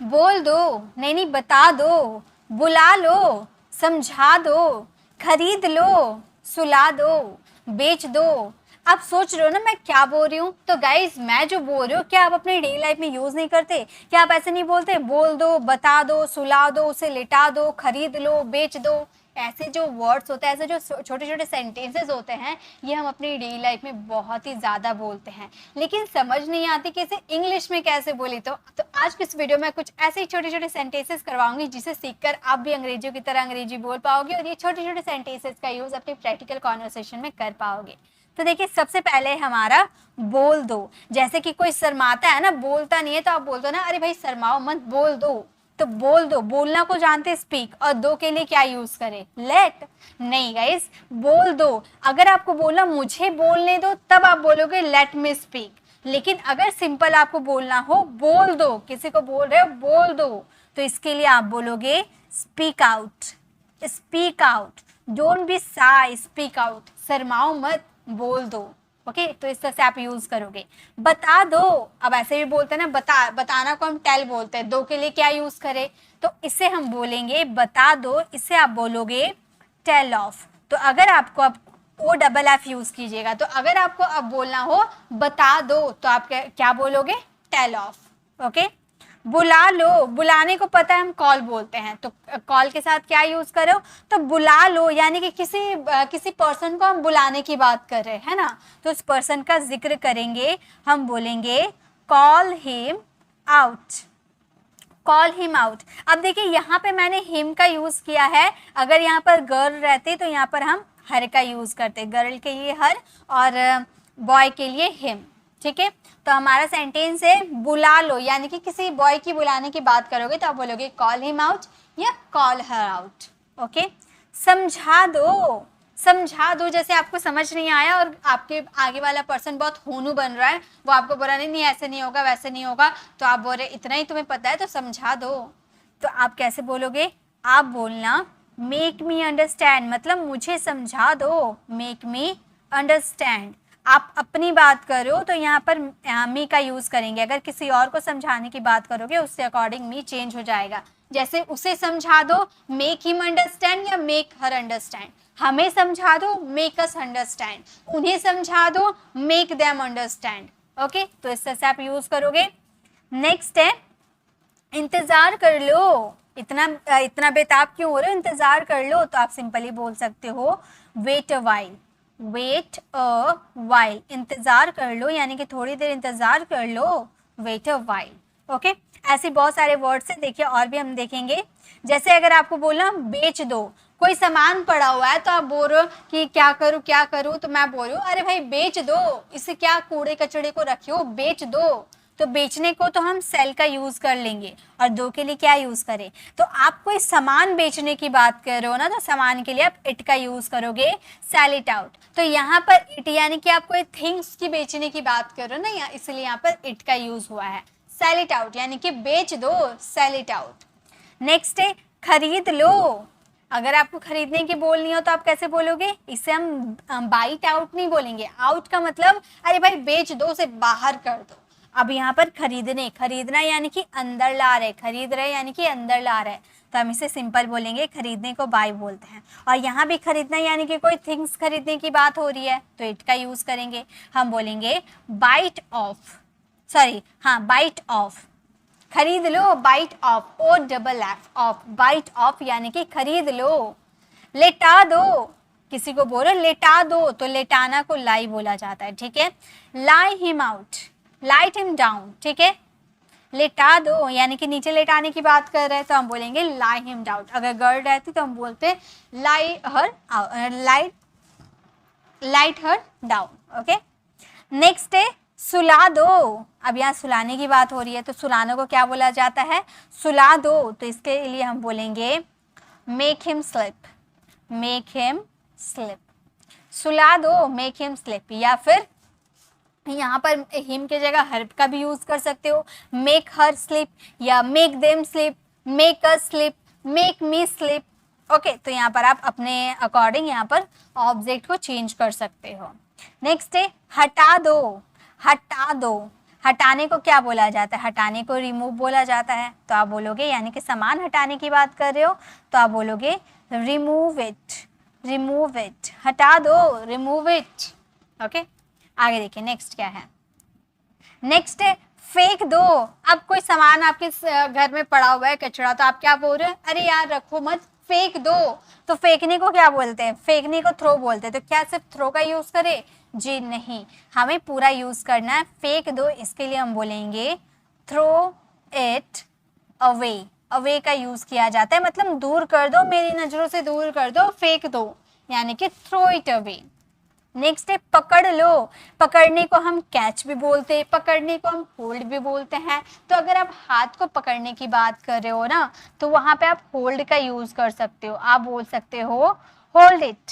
बोल दो, नहीं नहीं बता दो, बुला लो, समझा दो, खरीद लो, सुला दो, बेच दो। आप सोच रहे हो ना मैं क्या बोल रही हूँ? तो गाइज मैं जो बोल रही हूँ क्या आप अपनी डेली लाइफ में यूज नहीं करते? क्या आप ऐसे नहीं बोलते बोल दो, बता दो, सुला दो, उसे लिटा दो, खरीद लो, बेच दो? ऐसे जो वर्ड्स होते हैं, ऐसे जो छोटे छोटे सेंटेंसेस होते हैं, ये हम अपनी डेली लाइफ में बहुत ही ज़्यादा बोलते हैं, लेकिन समझ नहीं आती कि इसे इंग्लिश में कैसे बोले। तो आज की इस वीडियो में कुछ ऐसे ही छोटे छोटे सेंटेंसेस करवाऊंगी जिसे सीखकर आप भी अंग्रेजियों की तरह अंग्रेजी बोल पाओगे और ये छोटे छोटे सेंटेंसेस का यूज़ अपनी प्रैक्टिकल कॉन्वर्सेशन में कर पाओगे। तो देखिए सबसे पहले हमारा बोल दो। जैसे कि कोई शर्माता है ना, बोलता नहीं है, तो आप बोल दो ना अरे भाई शर्माओ मत, बोल दो। तो बोल दो, बोलना को जानते स्पीक, और दो के लिए क्या यूज करें? लेट। नहीं गाइस, बोल दो। अगर आपको बोलना मुझे बोलने दो तब आप बोलोगे लेट मी स्पीक, लेकिन अगर सिंपल आपको बोलना हो बोल दो, किसी को बोल रहे हो बोल दो, तो इसके लिए आप बोलोगे speak out. Speak out, don't be shy, speak out, शर्माओ मत, बोल दो। ओके तो इस तरह से आप यूज करोगे। बता दो, अब ऐसे भी बोलते हैं ना, बताना को हम टेल बोलते हैं, दो के लिए क्या यूज करें? तो इसे हम बोलेंगे बता दो, इसे आप बोलोगे टेल ऑफ। तो अगर आपको अब ओ डबल एफ यूज कीजिएगा, तो अगर आपको अब बोलना हो बता दो तो आप क्या बोलोगे? Tell of. ओके, बुला लो, बुलाने को पता है हम कॉल बोलते हैं, तो कॉल के साथ क्या यूज करो? तो बुला लो, यानी कि किसी पर्सन को हम बुलाने की बात कर रहे हैं ना, तो उस पर्सन का जिक्र करेंगे, हम बोलेंगे call him out. Call him out. अब देखिए यहाँ पे मैंने हिम का यूज किया है, अगर यहाँ पर गर्ल रहते तो यहाँ पर हम हर का यूज करते, गर्ल के लिए हर और बॉय के लिए हिम। ठीक है, तो हमारा सेंटेंस है बुला लो, यानी कि किसी बॉय की बुलाने की बात करोगे तो आप बोलोगे कॉल हिम आउट या कॉल हर आउट। ओके, समझा दो। समझा दो, जैसे आपको समझ नहीं आया और आपके आगे वाला पर्सन बहुत होनू बन रहा है, वो आपको बोला नहीं नहीं ऐसे नहीं होगा वैसे नहीं होगा, तो आप बोल रहे इतना ही तुम्हें पता है तो समझा दो। तो आप कैसे बोलोगे? आप बोलना मेक मी अंडरस्टैंड, मतलब मुझे समझा दो, मेक मी अंडरस्टैंड। आप अपनी बात करो तो यहाँ पर मी का यूज करेंगे, अगर किसी और को समझाने की बात करोगे उससे अकॉर्डिंग मी चेंज हो जाएगा। जैसे उसे समझा दो मेक हिम अंडरस्टैंड या मेक हर अंडरस्टैंड, हमें समझा दो मेक अस अंडरस्टैंड, उन्हें समझा दो मेक देम अंडरस्टैंड। ओके, तो इस तरह से आप यूज करोगे। नेक्स्ट है इंतजार कर लो। इतना बेताब क्यों हो रहे हो? इंतजार कर लो, तो आप सिंपली बोल सकते हो wait a while. Wait a while, इंतजार कर लो, यानी कि थोड़ी देर इंतजार कर लो, वेट अ वाइल। ओके, ऐसे बहुत सारे वर्ड्स हैं, देखिए और भी हम देखेंगे। जैसे अगर आपको बोलना बेच दो, कोई सामान पड़ा हुआ है तो आप बोल रहे हो कि क्या करूं, तो मैं बोल रही हूँ अरे भाई बेच दो, इसे क्या कूड़े कचड़े को रखे हो, बेच दो। तो बेचने को तो हम सेल का यूज कर लेंगे, और दो के लिए क्या यूज करें? तो आप कोई सामान बेचने की बात कर रहे हो ना, तो सामान के लिए आप इट का यूज करोगे, सेल इट आउट। तो यहाँ पर इट यानी कि आप कोई थिंग्स की बेचने की बात कर रहे हो ना, इसलिए यहाँ पर इट का यूज हुआ है। सेल इट आउट यानी कि बेच दो, सेल इट आउट। नेक्स्ट है खरीद लो। अगर आपको खरीदने की बोलनी हो तो आप कैसे बोलोगे? इसे हम बाइट आउट नहीं बोलेंगे, आउट का मतलब अरे भाई बेच दो, उसे बाहर कर दो। अब यहाँ पर खरीदना यानी कि अंदर ला रहे, खरीद रहे यानी कि अंदर ला रहे, तो हम इसे सिंपल बोलेंगे, खरीदने को बाय बोलते हैं। और यहाँ भी खरीदना यानी कि कोई थिंग्स खरीदने की बात हो रही है तो इट का यूज करेंगे, हम बोलेंगे बाइट ऑफ, बाइट ऑफ। खरीद लो, bite off, O double F off, bite off यानी कि खरीद लो। लेटा दो, किसी को बोलो लेटा दो, तो लेटाना को लाई बोला जाता है। ठीक है, lie him out, light him down. ठीक है, लेटा दो यानी कि नीचे लेटाने की बात कर रहे हैं तो हम बोलेंगे लाई हिम डाउन। अगर गर्ल रहती तो हम बोलते lie her light her down. Okay, next है सुला दो। अब यहाँ सुलाने की बात हो रही है तो सुलाने को क्या बोला जाता है? सुला दो, तो इसके लिए हम बोलेंगे make him slip, make him slip. सुला दो, मेक हिम स्लिप, या फिर यहाँ पर हिम के जगह हर का भी यूज कर सकते हो, मेक हर स्लिप या make them slip, make us slip, make me slip. Okay, तो यहाँ पर आप अपने अकॉर्डिंग यहाँ पर ऑब्जेक्ट को चेंज कर सकते हो। नेक्स्ट है हटा दो, हटा दो। हटाने को क्या बोला जाता है? हटाने को रिमूव बोला जाता है। तो आप बोलोगे, यानी कि सामान हटाने की बात कर रहे हो तो आप बोलोगे रिमूव इट, रिमूव इट, हटा दो, रिमूव इट। ओके, आगे देखिए नेक्स्ट क्या है। नेक्स्ट है फेंक दो। अब कोई सामान आपके घर में पड़ा हुआ है कचरा, तो आप क्या बोल रहे हैं? अरे यार रखो मत, फेंक दो। तो फेंकने को क्या बोलते हैं? फेंकने को थ्रो बोलते हैं। तो क्या सिर्फ थ्रो का यूज करें? जी नहीं, हमें पूरा यूज करना है। फेंक दो, इसके लिए हम बोलेंगे थ्रो इट अवे। अवे का यूज किया जाता है, मतलब दूर कर दो, मेरी नजरों से दूर कर दो, फेंक दो, यानी कि थ्रो इट अवे। नेक्स्ट है पकड़ लो। पकड़ने को हम कैच भी बोलते हैं, पकड़ने को हम होल्ड भी बोलते हैं। तो अगर आप हाथ को पकड़ने की बात कर रहे हो ना, तो वहां पे आप होल्ड का यूज कर सकते हो। आप बोल सकते हो hold it,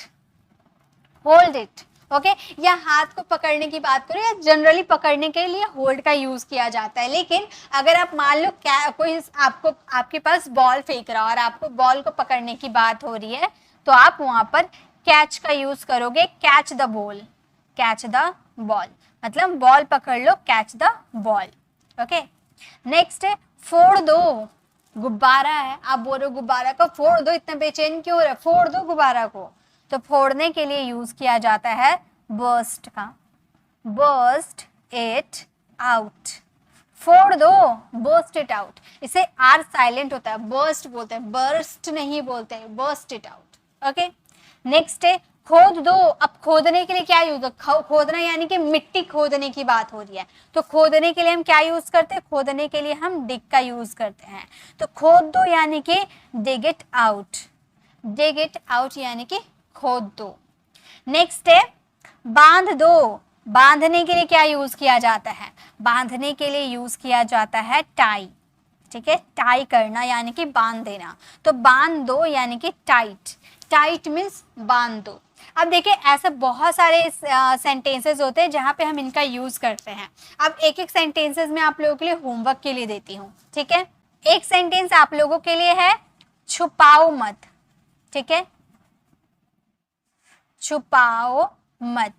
hold it. Okay, या हाथ को पकड़ने की बात करो, या जनरली पकड़ने के लिए होल्ड का यूज किया जाता है। लेकिन अगर आप मान लो क्या कोई आपको आपके पास बॉल फेंक रहा और आपको बॉल को पकड़ने की बात हो रही है, तो आप वहां पर कैच का यूज करोगे, catch the ball, catch the ball, मतलब बॉल पकड़ लो, catch the ball. Okay, next है फोड़ दो। गुब्बारा है, आप बोल रहे हो गुब्बारा को फोड़ दो, इतना बेचैन क्यों हो रहा है? फोड़ दो गुब्बारा को। तो फोड़ने के लिए यूज किया जाता है बर्स्ट का, बर्स्ट इट आउट। फोड़ दो, बर्स्ट इट आउट। इसे आर साइलेंट होता है, बर्स्ट बोलते हैं, बर्स्ट नहीं बोलते हैं, burst it out. Okay, next है खोद दो। अब खोदने के लिए क्या यूज है? खोदना यानी कि मिट्टी खोदने की बात हो रही है। तो खोदने के लिए हम क्या यूज करते हैं? खोदने के लिए हम डिग का यूज करते हैं। तो खोद दो यानी कि dig it out, dig it out यानी कि खोद दो। नेक्स्ट है बांध दो। बांधने के लिए क्या यूज किया जाता है? बांधने के लिए यूज किया जाता है टाई। ठीक है, टाई करना यानी कि बांध देना। तो बांध दो यानी कि टाइट, टाइट मीन्स बांध दो। अब देखिए ऐसे बहुत सारे सेंटेंसेस होते हैं जहां पे हम इनका यूज करते हैं। अब एक एक सेंटेंसेस में आप लोगों के लिए होमवर्क के लिए देती हूँ। ठीक है, एक सेंटेंस आप लोगों के लिए है छुपाओ मत। ठीक है, छुपाओ मत,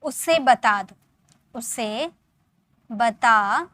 उसे बता दो, उसे बता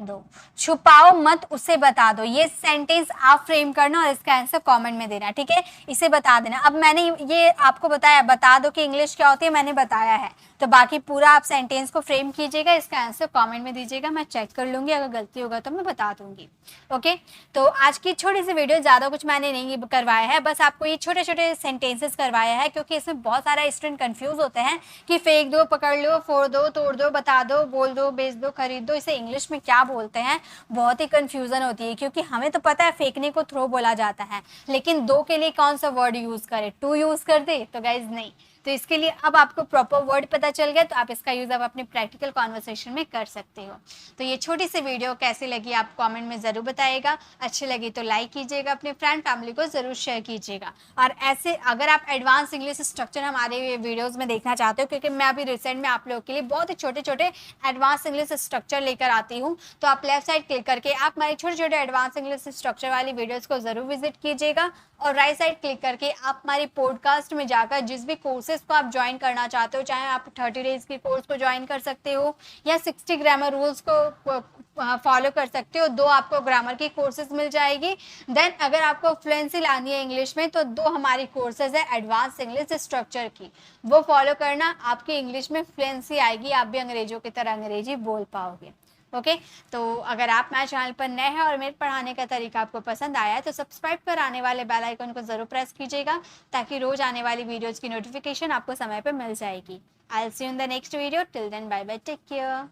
दो। छुपाओ मत, उसे बता दो। ये सेंटेंस आप फ्रेम करना और इसका आंसर कमेंट में देना। ठीक है, इसे बता देना। अब मैंने ये आपको बताया, बता दो कि इंग्लिश क्या होती है, मैंने बताया है। तो बाकी पूरा आप सेंटेंस को फ्रेम कीजिएगा, इसका आंसर कमेंट में दीजिएगा, मैं चेक कर लूंगी, अगर गलती होगा तो मैं बता दूंगी। ओके, तो आज की छोटी सी वीडियो, ज़्यादा कुछ मैंने नहीं करवाया है, बस आपको ये छोटे छोटे सेंटेंसेस करवाया है, क्योंकि इसमें बहुत सारा स्टूडेंट कंफ्यूज होते हैं कि फेंक दो, पकड़ लो, फोड़ दो, तोड़ दो, बता दो, बोल दो, बेच दो, खरीद दो, इसे इंग्लिश में क्या बोलते हैं, बहुत ही कंफ्यूजन होती है। क्योंकि हमें तो पता है फेंकने को थ्रो बोला जाता है, लेकिन दो के लिए कौन सा वर्ड यूज करें? टू यूज कर दे? तो गाइज नहीं। तो इसके लिए अब आपको प्रॉपर वर्ड पता चल गया, तो आप इसका यूज अब अपने प्रैक्टिकल कॉन्वर्सेशन में कर सकते हो। तो ये छोटी सी वीडियो कैसी लगी आप कमेंट में ज़रूर बताइएगा। अच्छी लगी तो लाइक कीजिएगा, अपने फ्रेंड फैमिली को ज़रूर शेयर कीजिएगा। और ऐसे अगर आप एडवांस इंग्लिश स्ट्रक्चर हमारे वीडियोज़ में देखना चाहते हो, क्योंकि मैं अभी रिसेंट में आप लोगों के लिए बहुत ही छोटे छोटे एडवांस इंग्लिश स्ट्रक्चर लेकर आती हूँ, तो आप लेफ्ट साइड क्लिक करके आप हमारे छोटे छोटे एडवांस इंग्लिश स्ट्रक्चर वाली वीडियोज़ को ज़रूर विजिट कीजिएगा। और राइट साइड क्लिक करके आप हमारी पॉडकास्ट में जाकर जिस भी कोर्सेज को आप ज्वाइन करना चाहते हो, चाहे आप 30 डेज के कोर्स को ज्वाइन कर सकते हो या 60 ग्रामर रूल्स को फॉलो कर सकते हो। 2 आपको ग्रामर की कोर्सेज मिल जाएगी। देन अगर आपको फ्लुएंसी लानी है इंग्लिश में, तो 2 हमारी कोर्सेज है एडवांस इंग्लिश स्ट्रक्चर की, वो फॉलो करना, आपकी इंग्लिश में फ्लुएंसी आएगी, आप भी अंग्रेजों की तरह अंग्रेजी बोल पाओगे। ओके, तो अगर आप मेरे चैनल पर नए हैं और मेरे पढ़ाने का तरीका आपको पसंद आया है, तो सब्सक्राइब कर आने वाले बेल आइकन को जरूर प्रेस कीजिएगा, ताकि रोज आने वाली वीडियोज की नोटिफिकेशन आपको समय पर मिल जाएगी। I will see you in the next video. Till then bye bye, take care.